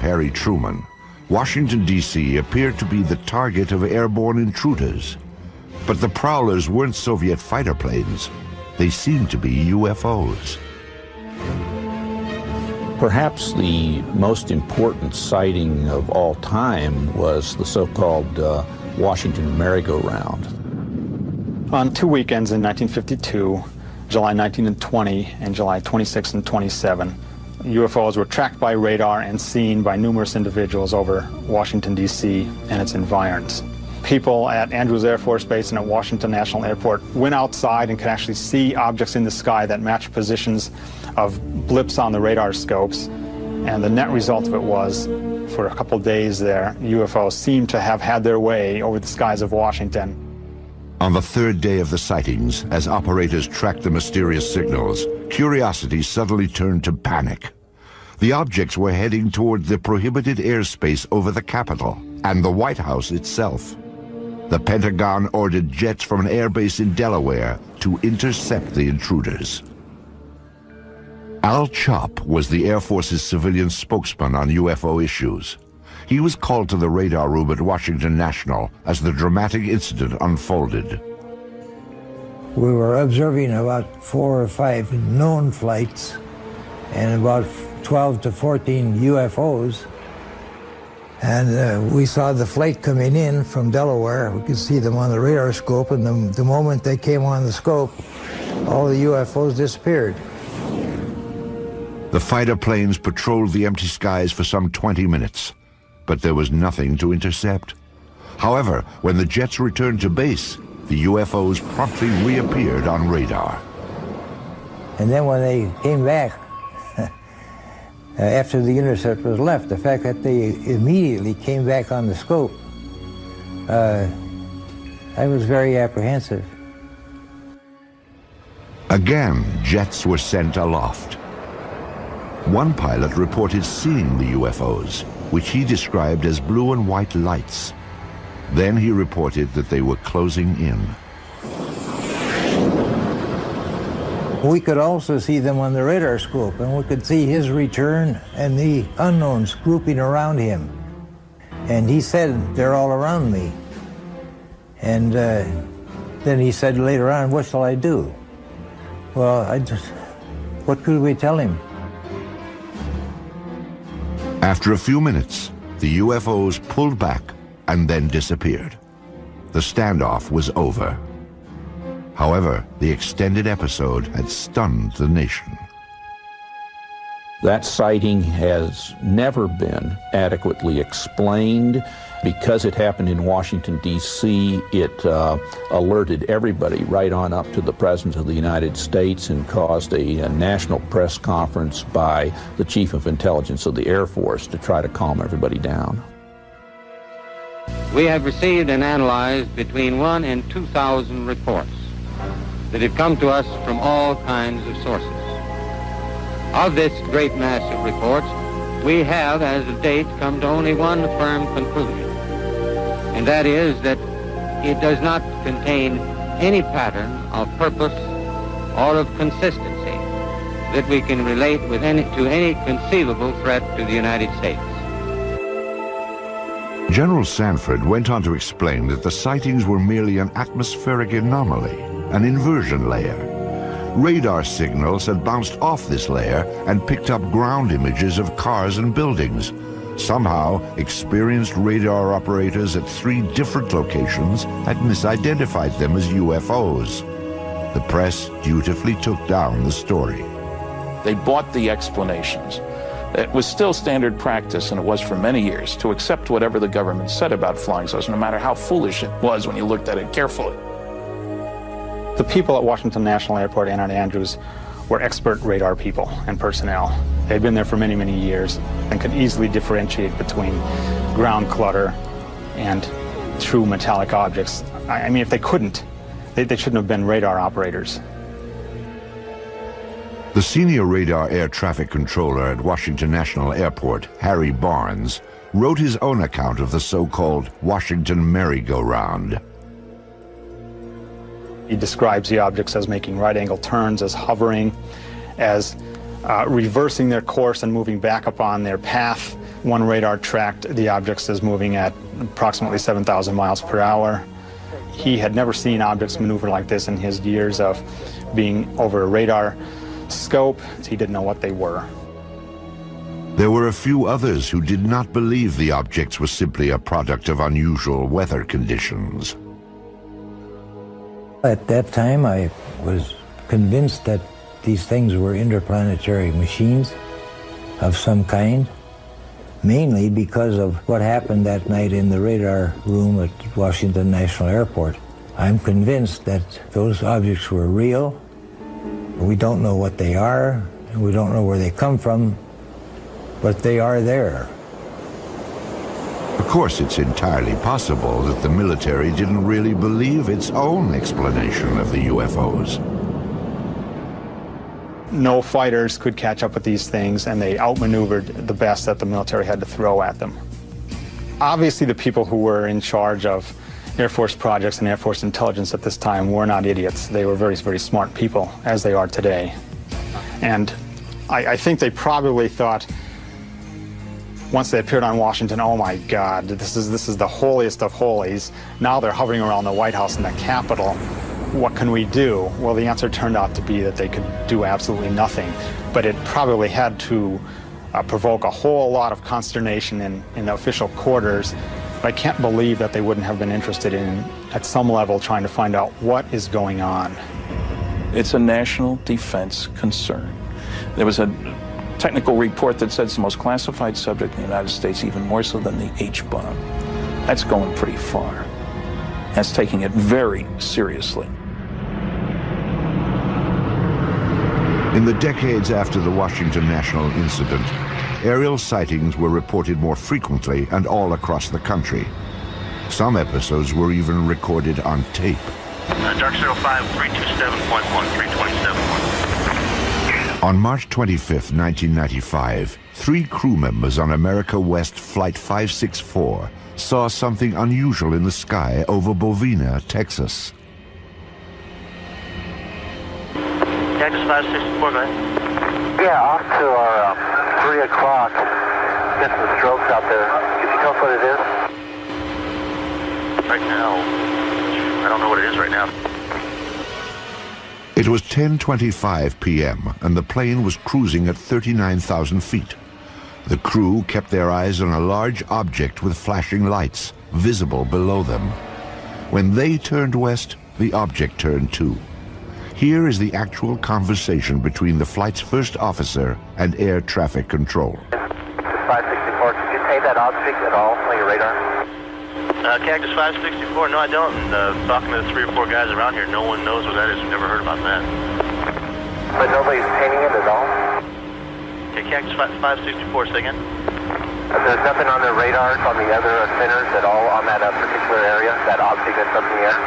Harry Truman, Washington, D.C. appeared to be the target of airborne intruders. But the prowlers weren't Soviet fighter planes. They seemed to be UFOs. Perhaps the most important sighting of all time was the so-called Washington merry-go-round. On 2 weekends in 1952, July 19 and 20, and July 26 and 27, UFOs were tracked by radar and seen by numerous individuals over Washington, D.C. and its environs. People at Andrews Air Force Base and at Washington National Airport went outside and could actually see objects in the sky that matched positions of blips on the radar scopes. And the net result of it was, for a couple days there, UFOs seemed to have had their way over the skies of Washington. On the third day of the sightings, as operators tracked the mysterious signals, curiosity suddenly turned to panic. The objects were heading toward the prohibited airspace over the Capitol and the White House itself. The Pentagon ordered jets from an airbase in Delaware to intercept the intruders. Al Chop was the Air Force's civilian spokesman on UFO issues. He was called to the radar room at Washington National as the dramatic incident unfolded. We were observing about 4 or 5 known flights and about 12 to 14 UFOs. And we saw the flight coming in from Delaware. We could see them on the radar scope, and the moment they came on the scope, all the UFOs disappeared. The fighter planes patrolled the empty skies for some 20 minutes, but there was nothing to intercept. However, when the jets returned to base, the UFOs promptly reappeared on radar. And then when they came back, after the interceptors left, the fact that they immediately came back on the scope, I was very apprehensive. Again, jets were sent aloft. One pilot reported seeing the UFOs, which he described as blue and white lights. Then he reported that they were closing in. We could also see them on the radar scope, and we could see his return and the unknowns grouping around him. And he said, "They're all around me." And then he said later on, "What shall I do?" Well, what could we tell him? After a few minutes, the UFOs pulled back and then disappeared. The standoff was over. However, the extended episode had stunned the nation. That sighting has never been adequately explained. Because it happened in Washington, D.C., it alerted everybody right on up to the President of the United States and caused a national press conference by the Chief of Intelligence of the Air Force to try to calm everybody down. We have received and analyzed between 1,000 and 2,000 reports that have come to us from all kinds of sources. Of this great mass of reports, we have, as of date, come to only one firm conclusion, and that is that it does not contain any pattern of purpose or of consistency that we can relate to any conceivable threat to the United States. General Sanford went on to explain that the sightings were merely an atmospheric anomaly, an inversion layer. Radar signals had bounced off this layer and picked up ground images of cars and buildings. Somehow, experienced radar operators at 3 different locations had misidentified them as UFOs. The press dutifully took down the story. They bought the explanations. It was still standard practice, and it was for many years, to accept whatever the government said about flying saucers, no matter how foolish it was when you looked at it carefully. The people at Washington National Airport and at Andrews were expert radar people and personnel. They'd been there for many, many years and could easily differentiate between ground clutter and true metallic objects. I mean, if they couldn't, they shouldn't have been radar operators. The senior radar air traffic controller at Washington National Airport, Harry Barnes, wrote his own account of the so-called Washington merry-go-round. He describes the objects as making right-angle turns, as hovering, as reversing their course and moving back upon their path One radar tracked the objects as moving at approximately 7,000 miles per hour. He had never seen objects maneuver like this in his years of being over a radar scope. He didn't know what they were. There were a few others who did not believe the objects were simply a product of unusual weather conditions. At that time, I was convinced that these things were interplanetary machines of some kind, mainly because of what happened that night in the radar room at Washington National Airport. I'm convinced that those objects were real. We don't know what they are, and we don't know where they come from, but they are there. Of course, it's entirely possible that the military didn't really believe its own explanation of the UFOs. No fighters could catch up with these things, and they outmaneuvered the best that the military had to throw at them. Obviously, the people who were in charge of Air Force projects and Air Force intelligence at this time were not idiots. They were very, very smart people, as they are today. And I think they probably thought, once they appeared on Washington, oh my God, this is the holiest of holies. Now they're hovering around the White House and the Capitol. What can we do? Well, the answer turned out to be that they could do absolutely nothing. But it probably had to provoke a whole lot of consternation in the official quarters. But I can't believe that they wouldn't have been interested in, at some level, trying to find out what is going on. It's a national defense concern. There was a technical report that said it's the most classified subject in the United States, even more so than the H-bomb. That's going pretty far. That's taking it very seriously. In the decades after the Washington National incident, aerial sightings were reported more frequently and all across the country. Some episodes were even recorded on tape. Dark 05, 327.1, 327.1. On March 25, 1995, 3 crew members on America West Flight 564 saw something unusual in the sky over Bovina, Texas. Texas 564, go ahead. Yeah, off to our 3 o'clock. Get some strokes out there. Can you tell us what it is? Right now, I don't know what it is right now. It was 10:25 p.m. and the plane was cruising at 39,000 feet. The crew kept their eyes on a large object with flashing lights, visible below them. When they turned west, the object turned too. Here is the actual conversation between the flight's first officer and air traffic control. 564, can you pay that object at all on your radar? Cactus 564, no I don't. And talking to the 3 or 4 guys around here, no one knows what that is. We've never heard about that. But nobody's painting it at all? Okay, Cactus 564, say again? There's nothing on the radars on the other centers at all on that particular area, that object that's up in the air?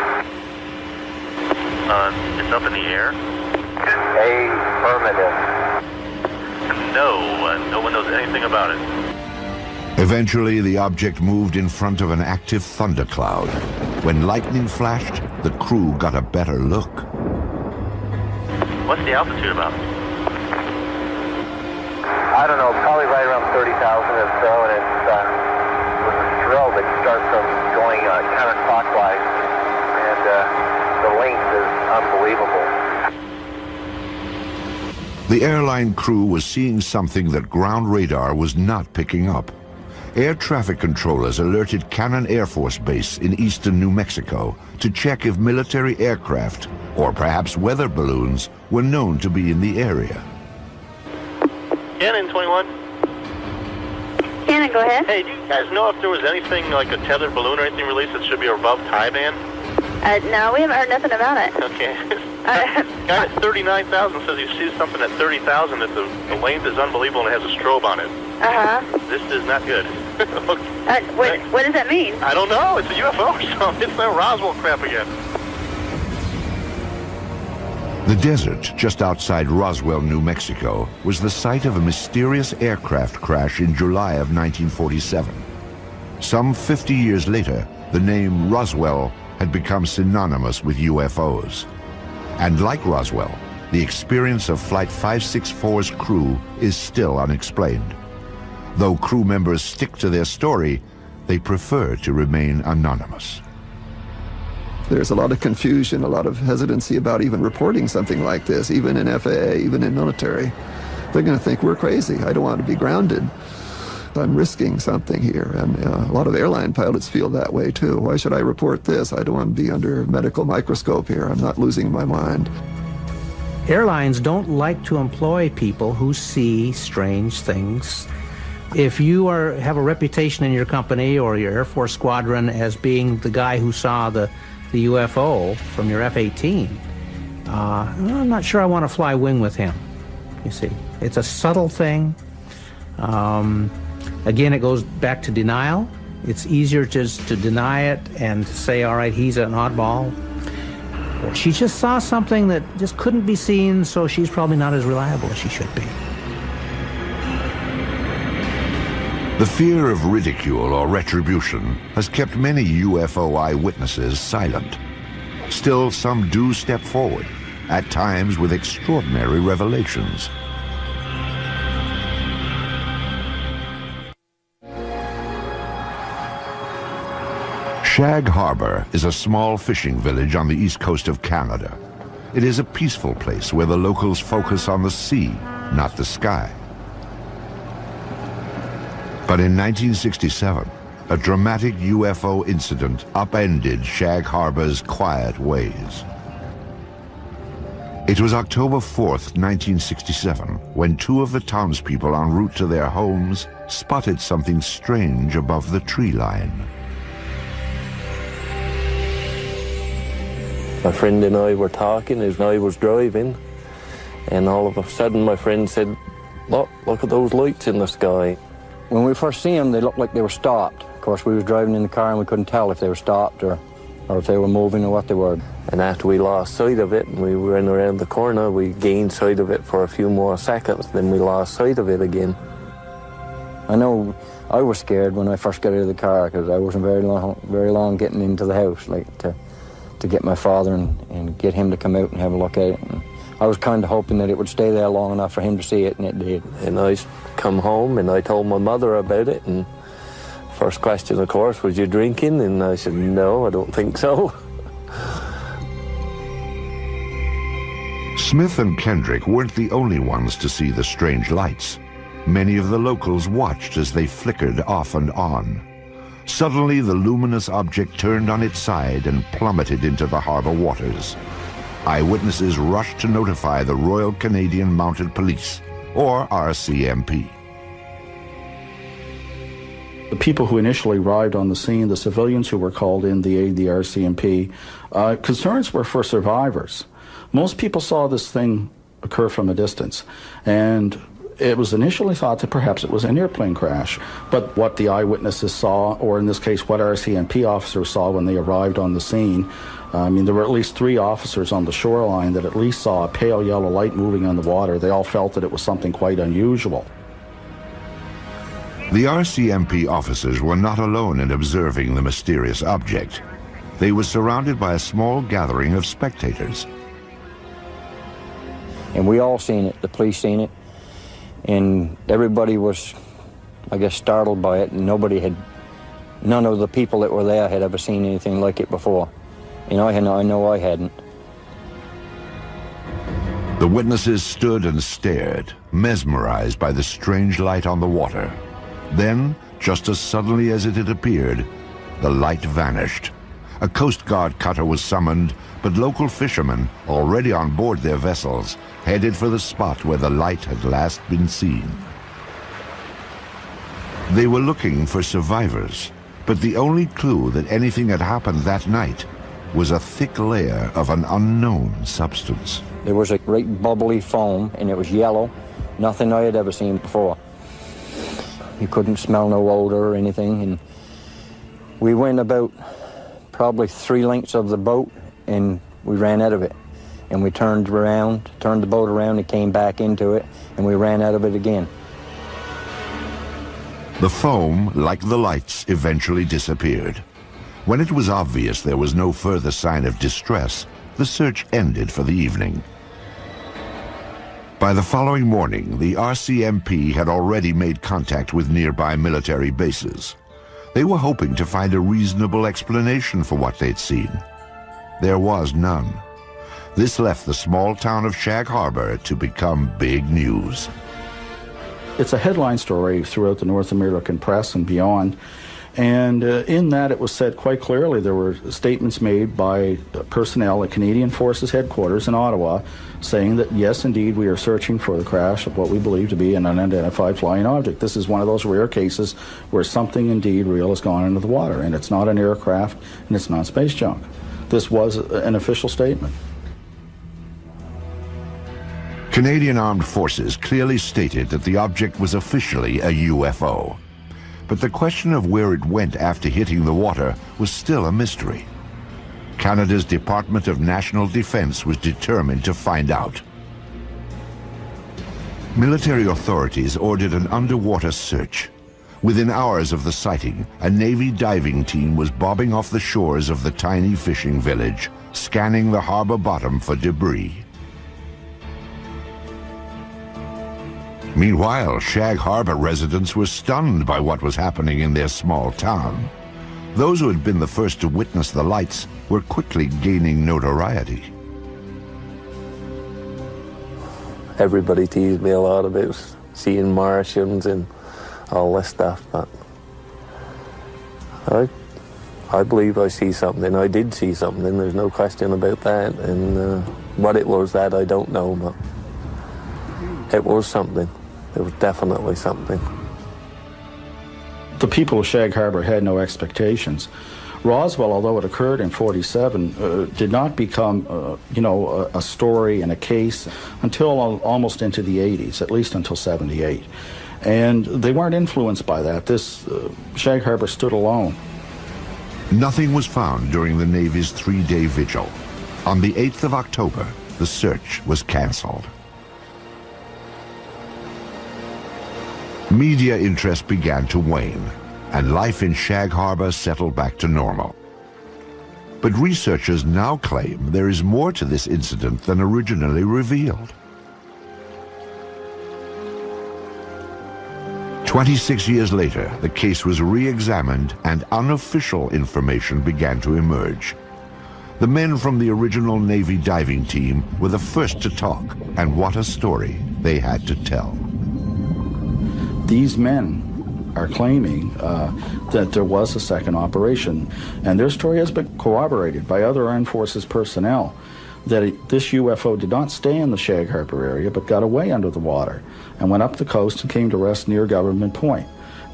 It's up in the air? Affirmative. No, no one knows anything about it. Eventually, the object moved in front of an active thundercloud. When lightning flashed, the crew got a better look. What's the altitude about? I don't know, probably right around 30,000 or so, and it's with a drill that starts from going counterclockwise, and the length is unbelievable. The airline crew was seeing something that ground radar was not picking up. Air traffic controllers alerted Cannon Air Force Base in eastern New Mexico to check if military aircraft, or perhaps weather balloons, were known to be in the area. Cannon 21. Cannon, go ahead. Hey, do you guys know if there was anything like a tethered balloon or anything released that should be above tie band? No, we haven't heard nothing about it. Okay. Guy at 39,000 says he sees something at 30,000 that the length is unbelievable and it has a strobe on it. Uh-huh. This is not good. What does that mean? I don't know. It's a UFO or something. It's that Roswell crap again. The desert just outside Roswell, New Mexico, was the site of a mysterious aircraft crash in July of 1947. Some 50 years later, the name Roswell had become synonymous with UFOs. And like Roswell, the experience of Flight 564's crew is still unexplained. Though crew members stick to their story, they prefer to remain anonymous. There's a lot of confusion, a lot of hesitancy about even reporting something like this, even in FAA, even in military. They're going to think we're crazy. I don't want to be grounded. I'm risking something here. And a lot of airline pilots feel that way too. Why should I report this? I don't want to be under a medical microscope here. I'm not losing my mind. Airlines don't like to employ people who see strange things. If you have a reputation in your company or your Air Force squadron as being the guy who saw the UFO from your F-18, I'm not sure I want to fly wing with him, you see. It's a subtle thing. Again, it goes back to denial. It's easier just to deny it and to say, all right, he's an oddball. Or she just saw something that just couldn't be seen, so she's probably not as reliable as she should be. The fear of ridicule or retribution has kept many UFO eyewitnesses silent. Still, some do step forward, at times with extraordinary revelations. Shag Harbor is a small fishing village on the east coast of Canada. It is a peaceful place where the locals focus on the sea, not the sky. But in 1967, a dramatic UFO incident upended Shag Harbor's quiet ways. It was October 4th, 1967, when two of the townspeople en route to their homes spotted something strange above the tree line. My friend and I were talking as I was driving, and all of a sudden my friend said, look at those lights in the sky. When we first seen them, they looked like they were stopped. Of course, we was driving in the car and we couldn't tell if they were stopped or if they were moving or what they were. And after we lost sight of it and we ran around the corner, we gained sight of it for a few more seconds, then we lost sight of it again. I know I was scared when I first got out of the car because I wasn't very long getting into the house, like to get my father and get him to come out and have a look at it. And I was kind of hoping that it would stay there long enough for him to see it, and it did. And I come home and I told my mother about it, and first question, of course, was you drinking? And I said, no, I don't think so. Smith and Kendrick weren't the only ones to see the strange lights. Many of the locals watched as they flickered off and on. Suddenly, the luminous object turned on its side and plummeted into the harbor waters. Eyewitnesses rushed to notify the Royal Canadian Mounted Police, or RCMP. The people who initially arrived on the scene, the civilians who were called in to aid the RCMP, concerns were for survivors. Most people saw this thing occur from a distance, and it was initially thought that perhaps it was an airplane crash. But what the eyewitnesses saw, or in this case what RCMP officers saw when they arrived on the scene, there were at least 3 officers on the shoreline that at least saw a pale yellow light moving on the water. They all felt that it was something quite unusual. The RCMP officers were not alone in observing the mysterious object. They were surrounded by a small gathering of spectators. And we all seen it, the police seen it, and everybody was, I guess, startled by it, and none of the people that were there had ever seen anything like it before. And I know I hadn't. The witnesses stood and stared, mesmerized by the strange light on the water. Then, just as suddenly as it had appeared, the light vanished. A Coast Guard cutter was summoned, but local fishermen, already on board their vessels, headed for the spot where the light had last been seen. They were looking for survivors, but the only clue that anything had happened that night was a thick layer of an unknown substance. There was a great bubbly foam, and it was yellow, nothing I had ever seen before. You couldn't smell no odor or anything, and we went about probably 3 lengths of the boat, and we ran out of it. And we turned the boat around and came back into it, and we ran out of it again. The foam, like the lights, eventually disappeared. When it was obvious there was no further sign of distress, the search ended for the evening. By the following morning, the RCMP had already made contact with nearby military bases. They were hoping to find a reasonable explanation for what they'd seen. There was none. This left the small town of Shag Harbor to become big news. It's a headline story throughout the North American press and beyond. And in that, it was said quite clearly, there were statements made by personnel at Canadian Forces headquarters in Ottawa saying that, yes, indeed, we are searching for the crash of what we believe to be an unidentified flying object. This is one of those rare cases where something indeed real has gone into the water, and it's not an aircraft, and it's not space junk. This was an official statement. Canadian Armed Forces clearly stated that the object was officially a UFO. But the question of where it went after hitting the water was still a mystery. Canada's Department of National Defence was determined to find out. Military authorities ordered an underwater search. Within hours of the sighting, a Navy diving team was bobbing off the shores of the tiny fishing village, scanning the harbor bottom for debris. Meanwhile, Shag Harbor residents were stunned by what was happening in their small town. Those who had been the first to witness the lights were quickly gaining notoriety. Everybody teased me a lot about seeing Martians and all this stuff, but I believe I see something. I did see something, there's no question about that. And what it was that I don't know, but it was something. It was definitely something. The people of Shag Harbor had no expectations. Roswell, although it occurred in '47, did not become, a story and a case until almost into the '80s, at least until '78. And they weren't influenced by that. Shag Harbor stood alone. Nothing was found during the Navy's 3-day vigil. On the 8th of October, the search was canceled. Media interest began to wane, and life in Shag Harbor settled back to normal. But researchers now claim there is more to this incident than originally revealed. 26 years later, the case was re-examined and unofficial information began to emerge. The men from the original Navy diving team were the first to talk, and what a story they had to tell. These men are claiming that there was a second operation, and their story has been corroborated by other Armed Forces personnel, that this UFO did not stay in the Shag Harbor area, but got away under the water and went up the coast and came to rest near Government Point.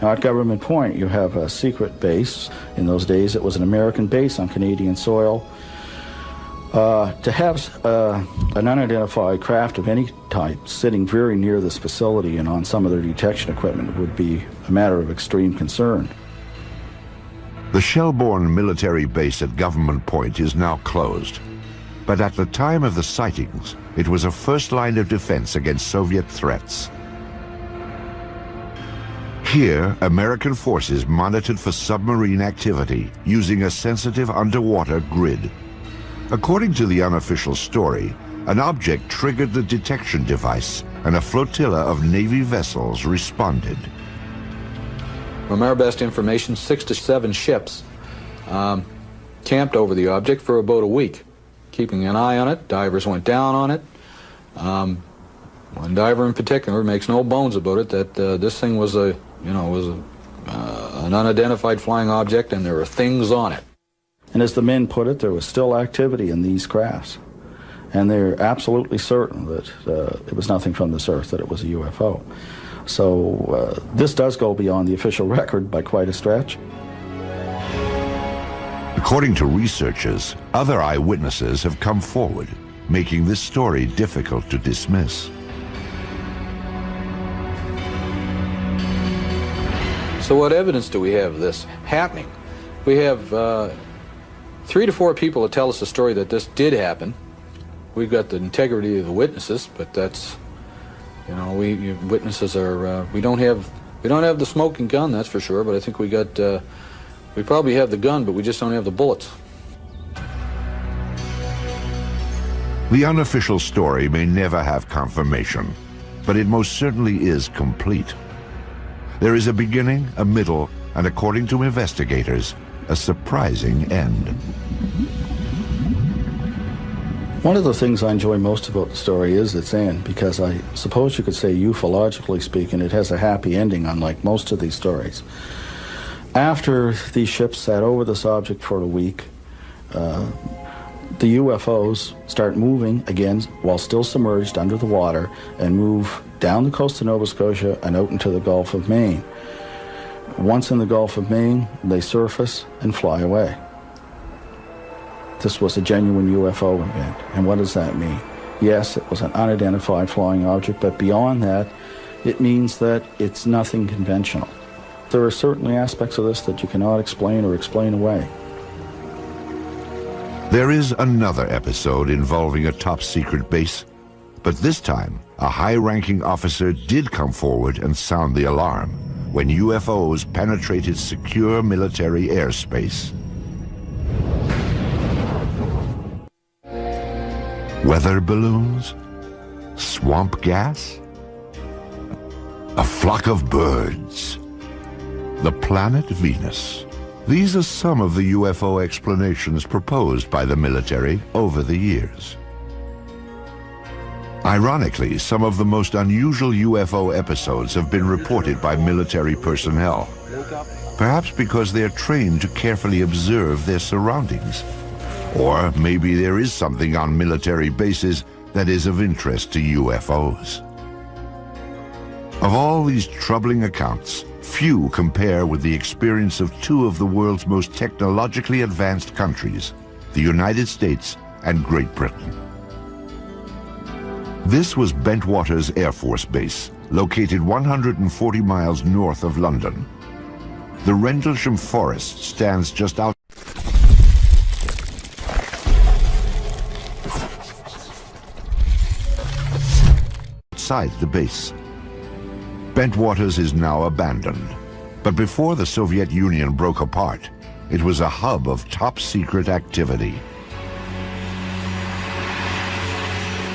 Now, at Government Point, you have a secret base. In those days, it was an American base on Canadian soil. To have an unidentified craft of any type sitting very near this facility and on some of their detection equipment would be a matter of extreme concern. The Shelbourne military base at Government Point is now closed. But at the time of the sightings, it was a first line of defense against Soviet threats. Here, American forces monitored for submarine activity using a sensitive underwater grid. According to the unofficial story, an object triggered the detection device, and a flotilla of Navy vessels responded. From our best information, 6 to 7 ships camped over the object for about a week, keeping an eye on it. Divers went down on it. One diver in particular makes no bones about it that this thing was an unidentified flying object, and there were things on it. And as the men put it, there was still activity in these crafts. And they're absolutely certain that it was nothing from this earth, that it was a UFO. So this does go beyond the official record by quite a stretch. According to researchers, other eyewitnesses have come forward, making this story difficult to dismiss. So what evidence do we have of this happening? We have 3 to 4 people that tell us the story that this did happen. We've got the integrity of the witnesses, but that's, witnesses are, we don't have the smoking gun, that's for sure, but I think we probably have the gun, but we just don't have the bullets. The unofficial story may never have confirmation, but it most certainly is complete. There is a beginning, a middle, and according to investigators, a surprising end. One of the things I enjoy most about the story is its end, because I suppose you could say, ufologically speaking, it has a happy ending, unlike most of these stories. After these ships sat over this object for a week, the UFOs start moving again while still submerged under the water and move down the coast of Nova Scotia and out into the Gulf of Maine. Once in the Gulf of Maine, they surface and fly away. This was a genuine UFO event. And what does that mean? Yes, it was an unidentified flying object, but beyond that, it means that it's nothing conventional. There are certainly aspects of this that you cannot explain or explain away. There is another episode involving a top-secret base, but this time, a high-ranking officer did come forward and sound the alarm when UFOs penetrated secure military airspace. Weather balloons? Swamp gas? A flock of birds? The planet Venus? These are some of the UFO explanations proposed by the military over the years. Ironically, some of the most unusual UFO episodes have been reported by military personnel, perhaps because they are trained to carefully observe their surroundings. Or maybe there is something on military bases that is of interest to UFOs. Of all these troubling accounts, few compare with the experience of two of the world's most technologically advanced countries, the United States and Great Britain. This was Bentwaters Air Force Base, located 140 miles north of London. The Rendlesham Forest stands just outside the base. Bentwaters is now abandoned, but before the Soviet Union broke apart, it was a hub of top-secret activity.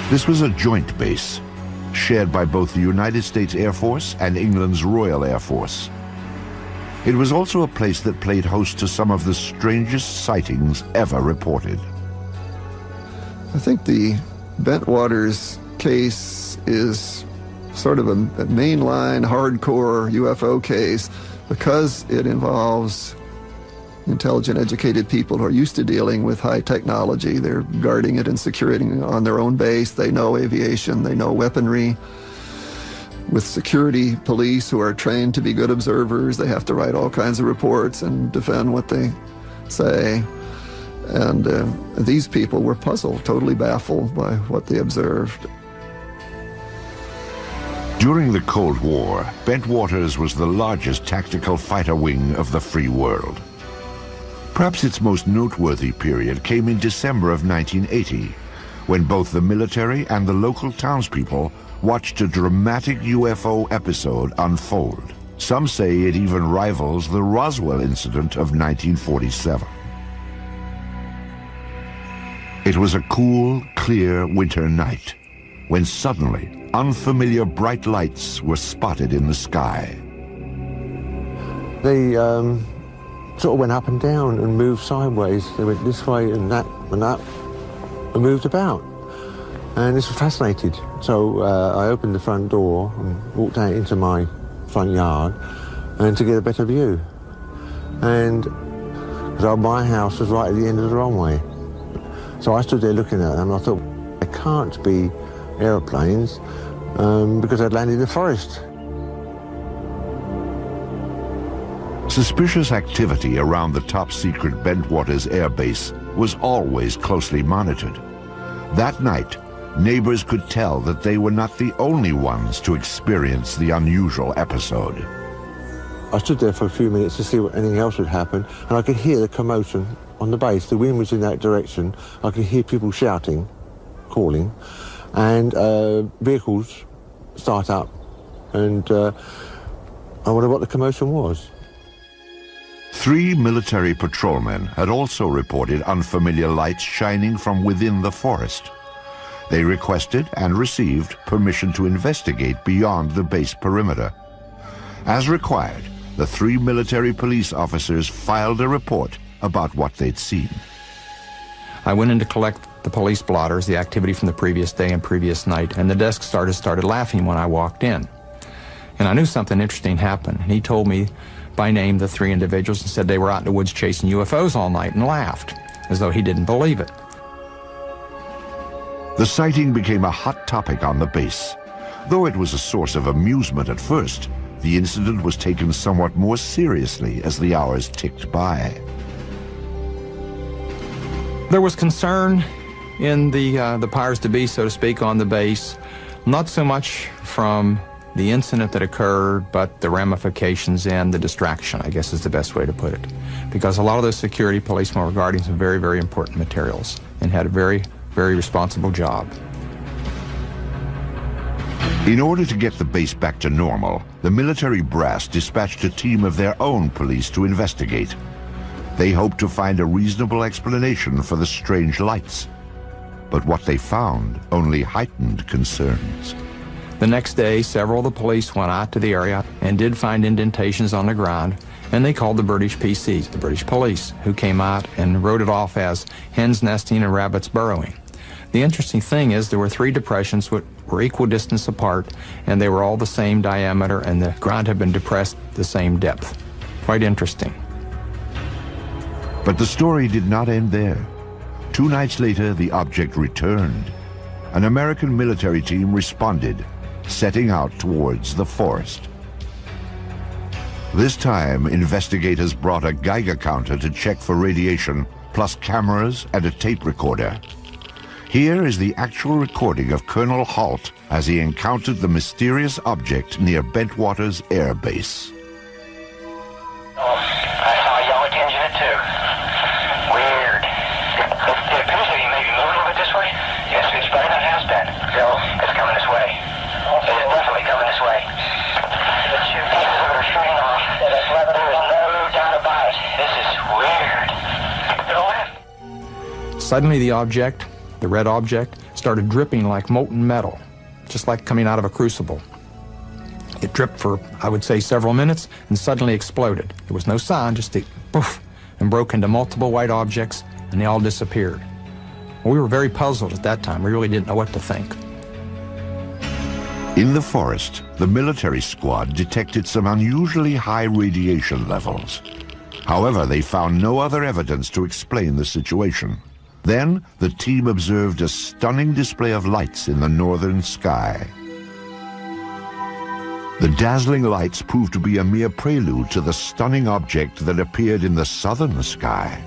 This was a joint base, shared by both the United States Air Force and England's Royal Air Force. It was also a place that played host to some of the strangest sightings ever reported. I think the Bentwaters case is sort of a mainline, hardcore UFO case because it involves intelligent, educated people who are used to dealing with high technology. They're guarding it and securing it on their own base. They know aviation, they know weaponry. With security police who are trained to be good observers, they have to write all kinds of reports and defend what they say. And these people were puzzled, totally baffled by what they observed. During the Cold War, Bentwaters was the largest tactical fighter wing of the free world. Perhaps its most noteworthy period came in December of 1980, when both the military and the local townspeople watched a dramatic UFO episode unfold. Some say it even rivals the Roswell incident of 1947. It was a cool, clear winter night, when suddenly unfamiliar bright lights were spotted in the sky. They sort of went up and down and moved sideways. They went this way and that and moved about. And this was fascinating. So I opened the front door and walked out into my front yard and to get a better view. And so my house was right at the end of the runway. So I stood there looking at them and I thought, it can't be aeroplanes because I'd landed in the forest. Suspicious activity around the top-secret Bentwaters Air Base was always closely monitored. That night, neighbors could tell that they were not the only ones to experience the unusual episode. I stood there for a few minutes to see what anything else would happen, and I could hear the commotion on the base. The wind was in that direction. I could hear people shouting, calling, and vehicles start up, and I wondered what the commotion was. 3 military patrolmen had also reported unfamiliar lights shining from within the forest. They requested and received permission to investigate beyond the base perimeter. As required, the 3 military police officers filed a report about what they'd seen. I went in to collect the police blotters, the activity from the previous day and previous night, and the desk started laughing when I walked in. And I knew something interesting happened. And he told me by name the 3 individuals and said they were out in the woods chasing UFOs all night, and laughed, as though he didn't believe it. The sighting became a hot topic on the base. Though it was a source of amusement at first, the incident was taken somewhat more seriously as the hours ticked by. There was concern in the powers to be, so to speak, on the base, not so much from the incident that occurred, but the ramifications and the distraction, I guess is the best way to put it. Because a lot of those security policemen were guarding some very, very important materials and had a very, very responsible job. In order to get the base back to normal, the military brass dispatched a team of their own police to investigate. They hoped to find a reasonable explanation for the strange lights. But what they found only heightened concerns. The next day, several of the police went out to the area and did find indentations on the ground, and they called the British PCs, the British police, who came out and wrote it off as hens nesting and rabbits burrowing. The interesting thing is there were 3 depressions which were equal distance apart, and they were all the same diameter, and the ground had been depressed the same depth. Quite interesting. But the story did not end there. 2 nights later, the object returned. An American military team responded, setting out towards the forest. This time, investigators brought a Geiger counter to check for radiation, plus cameras and a tape recorder. Here is the actual recording of Colonel Halt as he encountered the mysterious object near Bentwaters Air Base. Oh, I saw a yellow tinge in it too. Weird. It appears to be maybe moving a little bit this way. Yes, it's better than it has been. So, it's coming this way. It is definitely coming this way. The two pieces of it are shooting off. There is no doubt about it. This is weird. Suddenly the object, the red object, started dripping like molten metal, just like coming out of a crucible. It dripped for, I would say, several minutes and suddenly exploded. There was no sound, just a poof, and broke into multiple white objects, and they all disappeared. We were very puzzled at that time. We really didn't know what to think. In the forest, the military squad detected some unusually high radiation levels. However, they found no other evidence to explain the situation. Then, the team observed a stunning display of lights in the northern sky. The dazzling lights proved to be a mere prelude to the stunning object that appeared in the southern sky.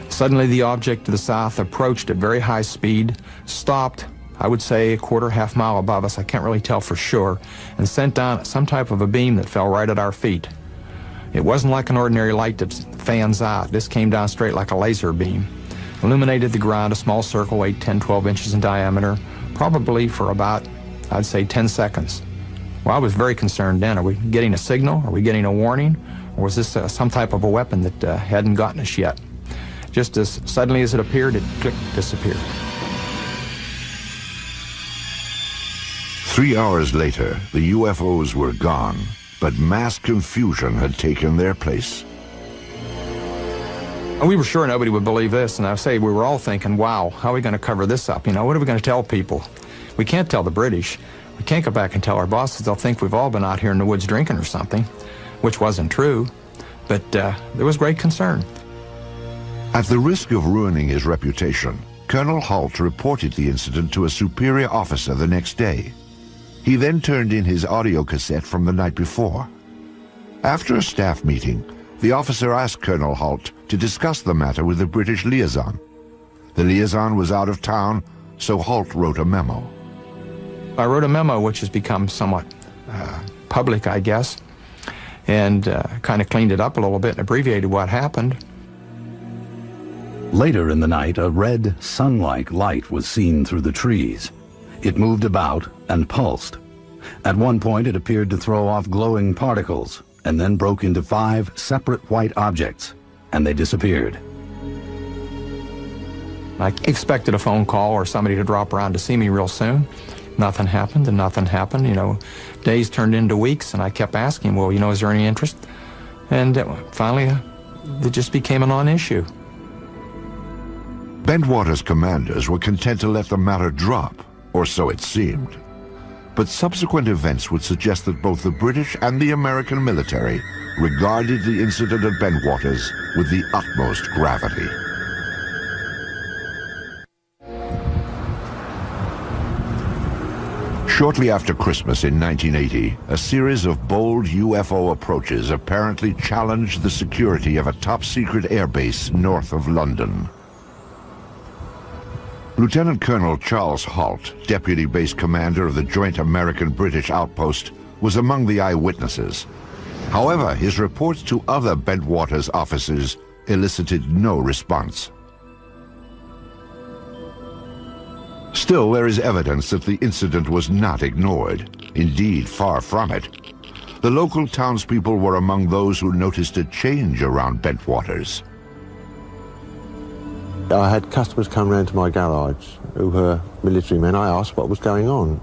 Suddenly, the object to the south approached at very high speed, stopped, I would say a quarter, half mile above us, I can't really tell for sure, and sent down some type of a beam that fell right at our feet. It wasn't like an ordinary light that fans out. This came down straight like a laser beam. Illuminated the ground, a small circle, 8, 10, 12 inches in diameter, probably for about, I'd say, 10 seconds. Well, I was very concerned then. Are we getting a signal? Are we getting a warning? Or was this some type of a weapon that hadn't gotten us yet? Just as suddenly as it appeared, it clicked, disappeared. 3 hours later, the UFOs were gone, but mass confusion had taken their place. We were sure nobody would believe this, and I say we were all thinking, wow, how are we going to cover this up? You know, what are we going to tell people? We can't tell the British. We can't go back and tell our bosses. They'll think we've all been out here in the woods drinking or something, which wasn't true, but there was great concern. At the risk of ruining his reputation, Colonel Halt reported the incident to a superior officer the next day. He then turned in his audio cassette from the night before. After a staff meeting, the officer asked Colonel Halt to discuss the matter with the British liaison. The liaison was out of town, so Halt wrote a memo. I wrote a memo which has become somewhat public, I guess, and kind of cleaned it up a little bit and abbreviated what happened. Later in the night, a red, sun-like light was seen through the trees. It moved about and pulsed. At one point, it appeared to throw off glowing particles, and then broke into 5 separate white objects, and they disappeared. I expected a phone call or somebody to drop around to see me real soon. Nothing happened and nothing happened. You know, days turned into weeks, and I kept asking, well, you know, is there any interest? And finally, it just became a non-issue. Bentwater's commanders were content to let the matter drop, or so it seemed. But subsequent events would suggest that both the British and the American military regarded the incident at Bentwaters with the utmost gravity. Shortly after Christmas in 1980, a series of bold UFO approaches apparently challenged the security of a top-secret airbase north of London. Lieutenant Colonel Charles Halt, Deputy Base Commander of the Joint American-British Outpost, was among the eyewitnesses. However, his reports to other Bentwaters officers elicited no response. Still, there is evidence that the incident was not ignored. Indeed, far from it. The local townspeople were among those who noticed a change around Bentwaters. I had customers come round to my garage who were military men. I asked what was going on,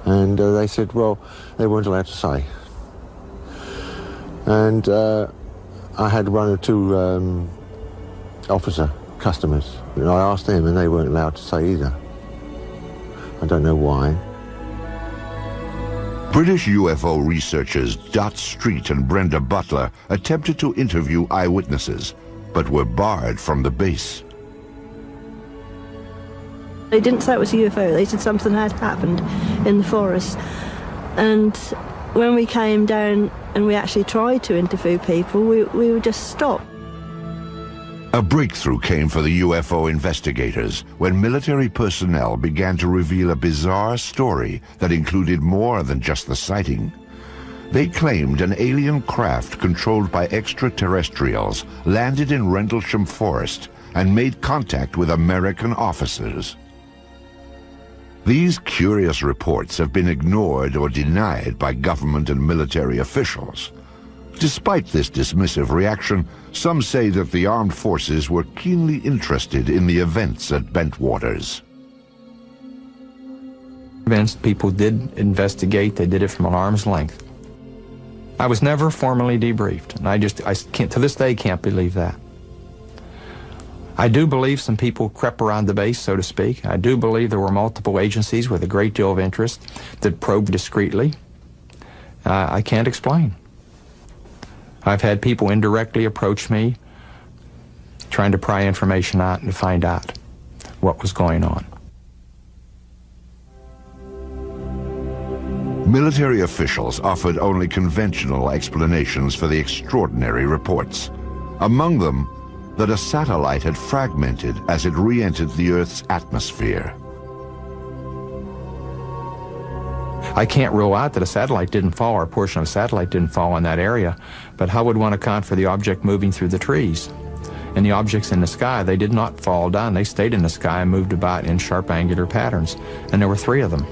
and they said, well, they weren't allowed to say. And I had one or two officer customers, and I asked them, and they weren't allowed to say either. I don't know why. British UFO researchers Dot Street and Brenda Butler attempted to interview eyewitnesses, but were barred from the base. They didn't say it was a UFO, they said something had happened in the forest. And when we came down and we actually tried to interview people, we were just stopped. A breakthrough came for the UFO investigators when military personnel began to reveal a bizarre story that included more than just the sighting. They claimed an alien craft controlled by extraterrestrials landed in Rendlesham Forest and made contact with American officers. These curious reports have been ignored or denied by government and military officials. Despite this dismissive reaction, some say that the armed forces were keenly interested in the events at Bentwaters. People did investigate. They did it from an arm's length. I was never formally debriefed, and I can't, to this day, can't believe that. I do believe some people crept around the base, so to speak. I do believe there were multiple agencies with a great deal of interest that probed discreetly. I can't explain. I've had people indirectly approach me trying to pry information out and to find out what was going on. Military officials offered only conventional explanations for the extraordinary reports. Among them, that a satellite had fragmented as it re-entered the Earth's atmosphere. I can't rule out that a satellite didn't fall, or a portion of a satellite didn't fall in that area, but how would one account for the object moving through the trees? And the objects in the sky, they did not fall down. They stayed in the sky and moved about in sharp angular patterns, and there were 3 of them.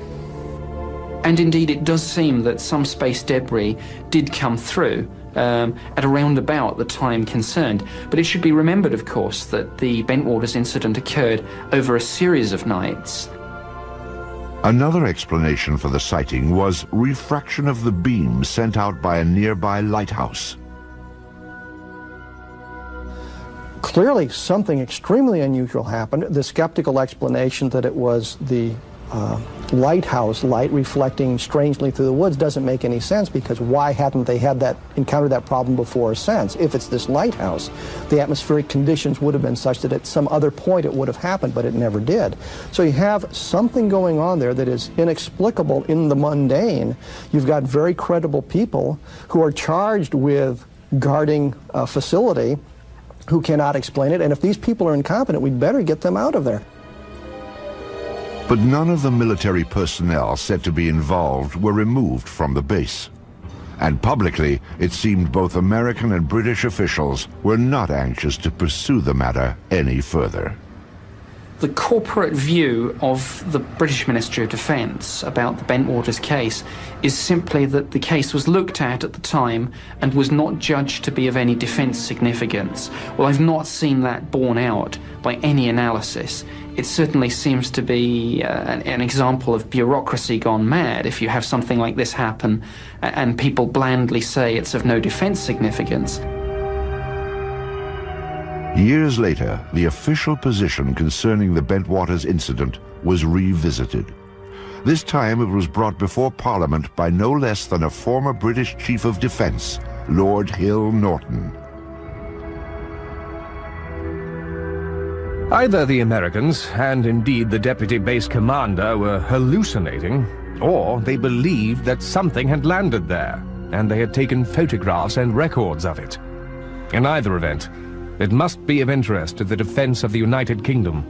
And indeed, it does seem that some space debris did come through at around about the time concerned. But it should be remembered, of course, that the Bentwaters incident occurred over a series of nights. Another explanation for the sighting was refraction of the beam sent out by a nearby lighthouse. Clearly, something extremely unusual happened. The skeptical explanation that it was the lighthouse light reflecting strangely through the woods doesn't make any sense, because why hadn't they encountered that problem before since? If it's this lighthouse, the atmospheric conditions would have been such that at some other point it would have happened, but it never did. So you have something going on there that is inexplicable in the mundane. You've got very credible people who are charged with guarding a facility who cannot explain it, and if these people are incompetent, we'd better get them out of there. But none of the military personnel said to be involved were removed from the base. And publicly, it seemed both American and British officials were not anxious to pursue the matter any further. The corporate view of the British Ministry of Defence about the Bentwaters case is simply that the case was looked at the time and was not judged to be of any defence significance. Well, I've not seen that borne out by any analysis. It certainly seems to be an example of bureaucracy gone mad if you have something like this happen and people blandly say it's of no defence significance. Years later, the official position concerning the Bentwaters incident was revisited. This time it was brought before Parliament by no less than a former British Chief of Defence, Lord Hill Norton. Either the Americans, and indeed the deputy base commander, were hallucinating, or they believed that something had landed there, and they had taken photographs and records of it. In either event, it must be of interest to the defense of the United Kingdom.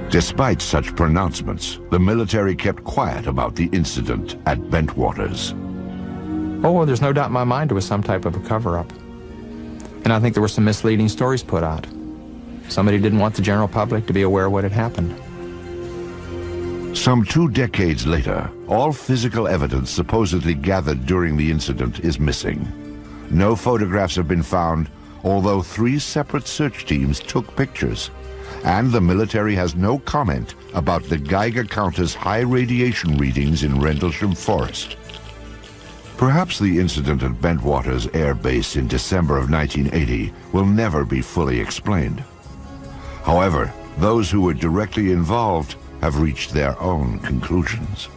Despite such pronouncements, the military kept quiet about the incident at Bentwaters. Oh, there's no doubt in my mind it was some type of a cover-up. And I think there were some misleading stories put out. Somebody didn't want the general public to be aware of what had happened. Some 2 decades later, all physical evidence supposedly gathered during the incident is missing. No photographs have been found, although 3 separate search teams took pictures. And the military has no comment about the Geiger counter's high radiation readings in Rendlesham Forest. Perhaps the incident at Bentwaters Air Base in December of 1980 will never be fully explained. However, those who were directly involved have reached their own conclusions.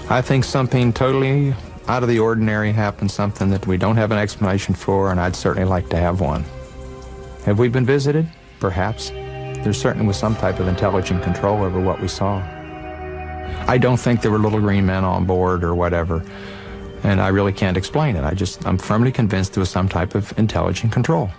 I think something totally out of the ordinary happened, something that we don't have an explanation for, and I'd certainly like to have one. Have we been visited? Perhaps. There certainly was some type of intelligent control over what we saw. I don't think there were little green men on board or whatever, and I really can't explain it. I'm firmly convinced there was some type of intelligent control.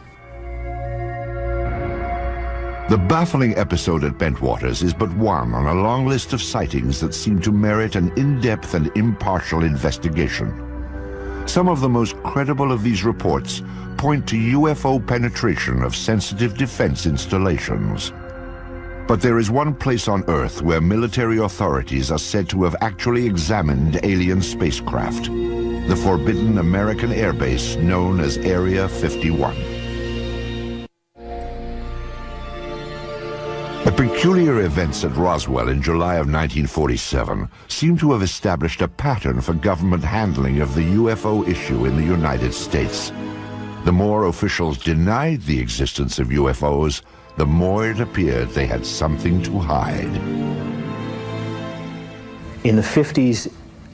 The baffling episode at Bentwaters is but one on a long list of sightings that seem to merit an in-depth and impartial investigation. Some of the most credible of these reports point to UFO penetration of sensitive defense installations. But there is one place on Earth where military authorities are said to have actually examined alien spacecraft: the forbidden American airbase known as Area 51. The peculiar events at Roswell in July of 1947 seem to have established a pattern for government handling of the UFO issue in the United States. The more officials denied the existence of UFOs, the more it appeared they had something to hide. In the 50s,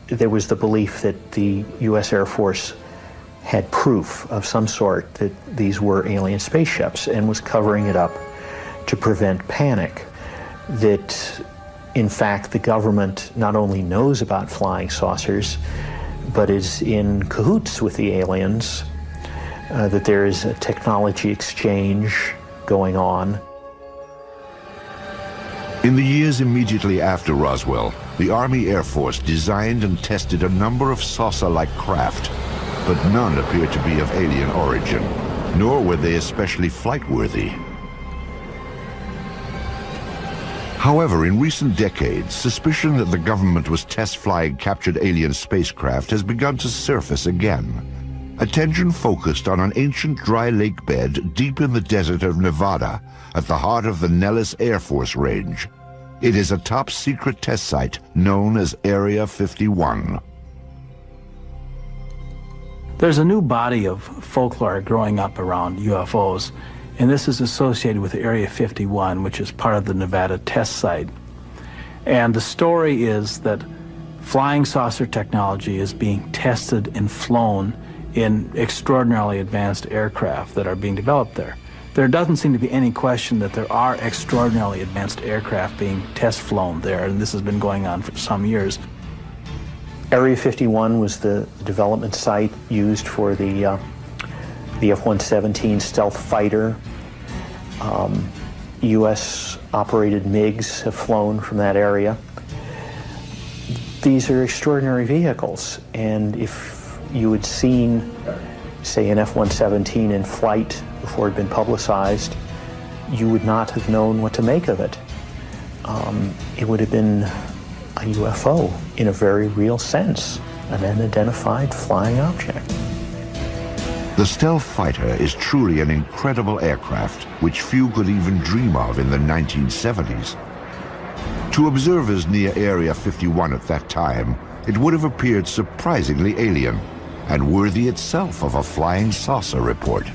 there was the belief that the U.S. Air Force had proof of some sort that these were alien spaceships and was covering it up to prevent panic. That, in fact, the government not only knows about flying saucers, but is in cahoots with the aliens, that there is a technology exchange going on. In the years immediately after Roswell, the Army Air Force designed and tested a number of saucer-like craft, but none appeared to be of alien origin, nor were they especially flight-worthy. However, in recent decades, suspicion that the government was test-flying captured alien spacecraft has begun to surface again. Attention focused on an ancient dry lake bed deep in the desert of Nevada, at the heart of the Nellis Air Force Range. It is a top-secret test site known as Area 51. There's a new body of folklore growing up around UFOs, and this is associated with Area 51, which is part of the Nevada test site. And the story is that flying saucer technology is being tested and flown in extraordinarily advanced aircraft that are being developed there. There doesn't seem to be any question that there are extraordinarily advanced aircraft being test flown there, and this has been going on for some years. Area 51 was the development site used for the F-117 stealth fighter. U.S.-operated MiGs have flown from that area. These are extraordinary vehicles, and if you had seen say, an F-117 in flight before it had been publicized, you would not have known what to make of it. It would have been a UFO in a very real sense, an unidentified flying object. The stealth fighter is truly an incredible aircraft which few could even dream of in the 1970s. To observers near Area 51 at that time, it would have appeared surprisingly alien and worthy itself of a flying saucer report.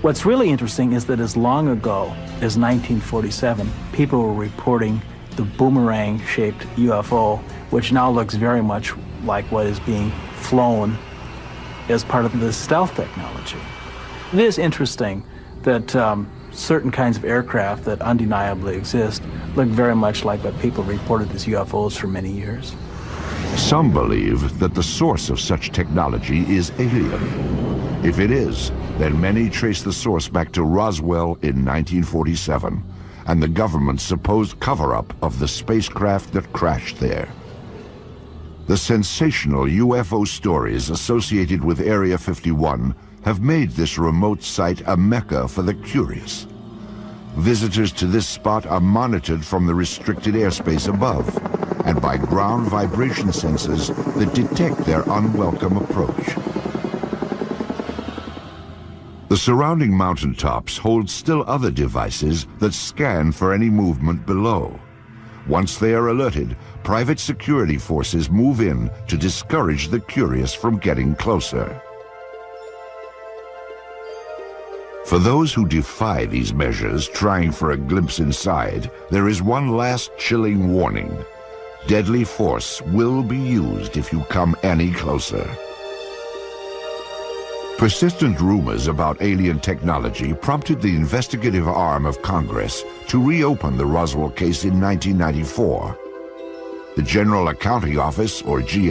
What's really interesting is that as long ago as 1947, people were reporting the boomerang-shaped UFO, which now looks very much like what is being flown as part of the stealth technology. It is interesting that certain kinds of aircraft that undeniably exist look very much like what people reported as UFOs for many years. Some believe that the source of such technology is alien. If it is, then many trace the source back to Roswell in 1947 and the government's supposed cover-up of the spacecraft that crashed there. The sensational UFO stories associated with Area 51 have made this remote site a mecca for the curious. Visitors to this spot are monitored from the restricted airspace above and by ground vibration sensors that detect their unwelcome approach. The surrounding mountaintops hold still other devices that scan for any movement below. Once they are alerted, private security forces move in to discourage the curious from getting closer. For those who defy these measures, trying for a glimpse inside, there is one last chilling warning. Deadly force will be used if you come any closer. Persistent rumors about alien technology prompted the investigative arm of Congress to reopen the Roswell case in 1994. The General Accounting Office, or GA,